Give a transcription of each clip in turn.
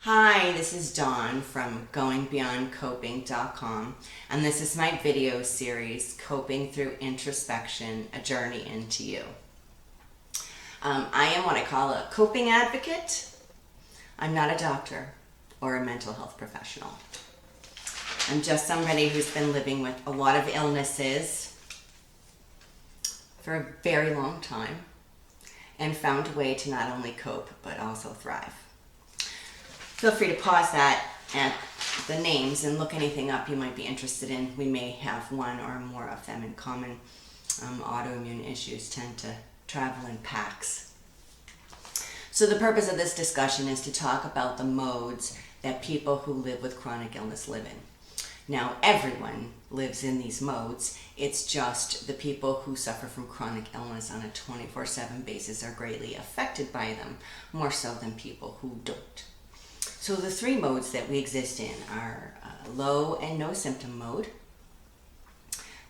Hi, this is Dawn from goingbeyondcoping.com, and this is my video series, Coping Through Introspection, A Journey Into You. I am what I call a coping advocate. I'm not a doctor or a mental health professional. I'm just somebody who's been living with a lot of illnesses for a very long time and found a way to not only cope but also thrive. Feel free to pause that at the names and look anything up you might be interested in. We may have one or more of them in common. Autoimmune issues tend to travel in packs. So the purpose of this discussion is to talk about the modes that people who live with chronic illness live in. Now, everyone lives in these modes. It's just the people who suffer from chronic illness on a 24/7 basis are greatly affected by them, more so than people who don't. So the three modes that we exist in are low and no symptom mode.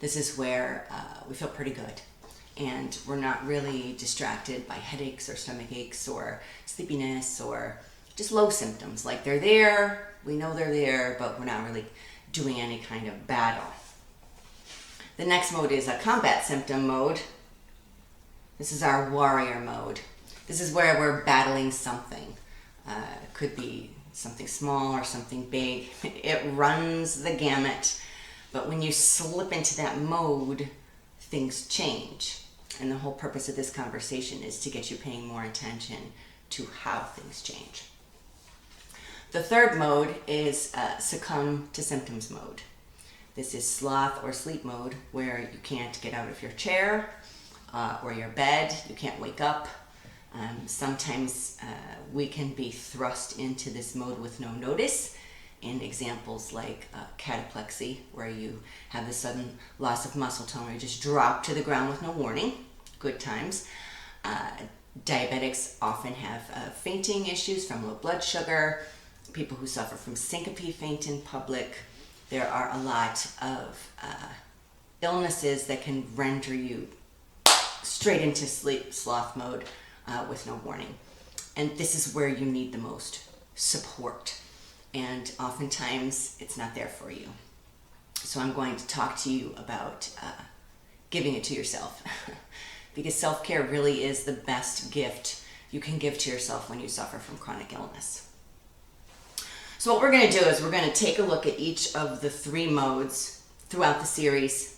This is where we feel pretty good and we're not really distracted by headaches or stomach aches or sleepiness or just low symptoms. Like they're there, we know they're there, but we're not really doing any kind of battle. The next mode is a combat symptom mode. This is our warrior mode. This is where we're battling something. It could be something small or something big. It runs the gamut. But when you slip into that mode, things change. And the whole purpose of this conversation is to get you paying more attention to how things change. The third mode is succumb to symptoms mode. This is sloth or sleep mode, where you can't get out of your chair or your bed. You can't wake up. Sometimes we can be thrust into this mode with no notice in examples like cataplexy, where you have the sudden loss of muscle tone where you just drop to the ground with no warning. Good times. Diabetics often have fainting issues from low blood sugar. People who suffer from syncope faint in public. There are a lot of illnesses that can render you straight into sleep sloth mode with no warning. And this is where you need the most support. And oftentimes it's not there for you. So I'm going to talk to you about giving it to yourself. Because self-care really is the best gift you can give to yourself when you suffer from chronic illness. So what we're going to do is we're going to take a look at each of the three modes throughout the series.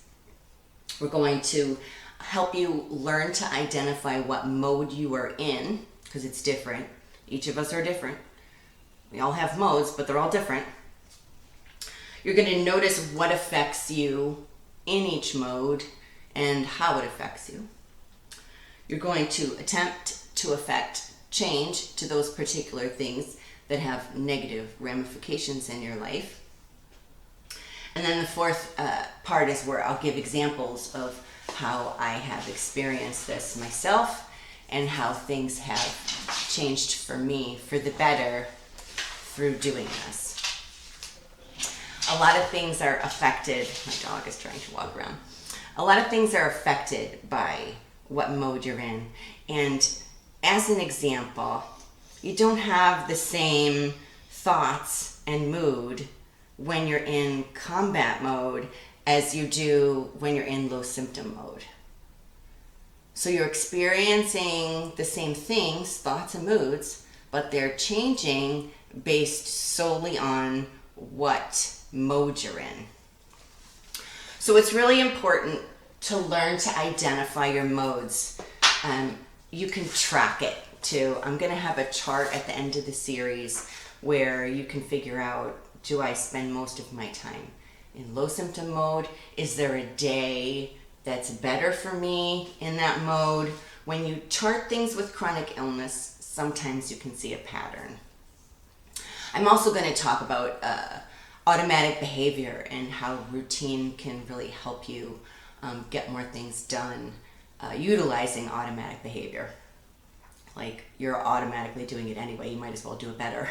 We're going to help you learn to identify what mode you are in, because it's different. Each of us are different. We all have modes, but they're all different. You're going to notice what affects you in each mode and how it affects you. You're going to attempt to affect change to those particular things that have negative ramifications in your life. And then the fourth part is where I'll give examples of how I have experienced this myself and how things have changed for me for the better through doing this. A lot of things are affected. My dog is trying to walk around. A lot of things are affected by what mode you're in. And as an example, you don't have the same thoughts and mood when you're in combat mode as you do when you're in low symptom mode. So you're experiencing the same things, thoughts and moods, but they're changing based solely on what mode you're in. So it's really important to learn to identify your modes. You can track it too. I'm going to have a chart at the end of the series where you can figure out, do I spend most of my time in low symptom mode? Is there a day that's better for me in that mode? When you chart things with chronic illness, sometimes you can see a pattern. I'm also going to talk about automatic behavior and how routine can really help you get more things done utilizing automatic behavior. Like you're automatically doing it anyway, you might as well do it better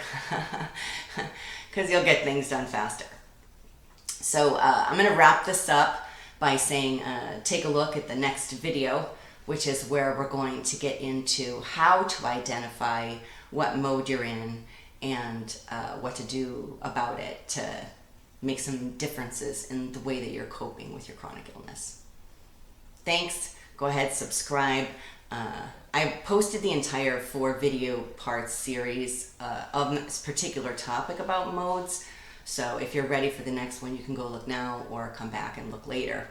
because you'll get things done faster. So I'm going to wrap this up by saying take a look at the next video, which is where we're going to get into how to identify what mode you're in and what to do about it to make some differences in the way that you're coping with your chronic illness. Thanks. Go ahead, subscribe. I posted the entire 4 video part series of this particular topic about modes. So if you're ready for the next one, you can go look now or come back and look later.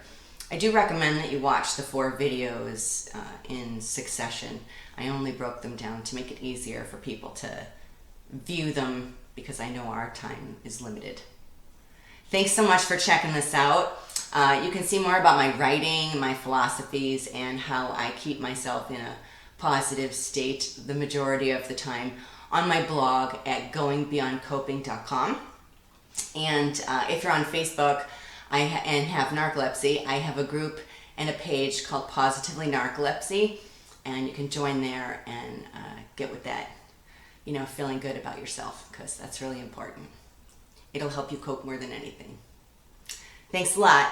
I do recommend that you watch the 4 videos in succession. I only broke them down to make it easier for people to view them because I know our time is limited. Thanks so much for checking this out. You can see more about my writing, my philosophies, and how I keep myself in a positive state the majority of the time on my blog at goingbeyondcoping.com. And if you're on Facebook and have narcolepsy, I have a group and a page called Positively Narcolepsy, and you can join there and get with that, feeling good about yourself, because that's really important. It'll help you cope more than anything. Thanks a lot.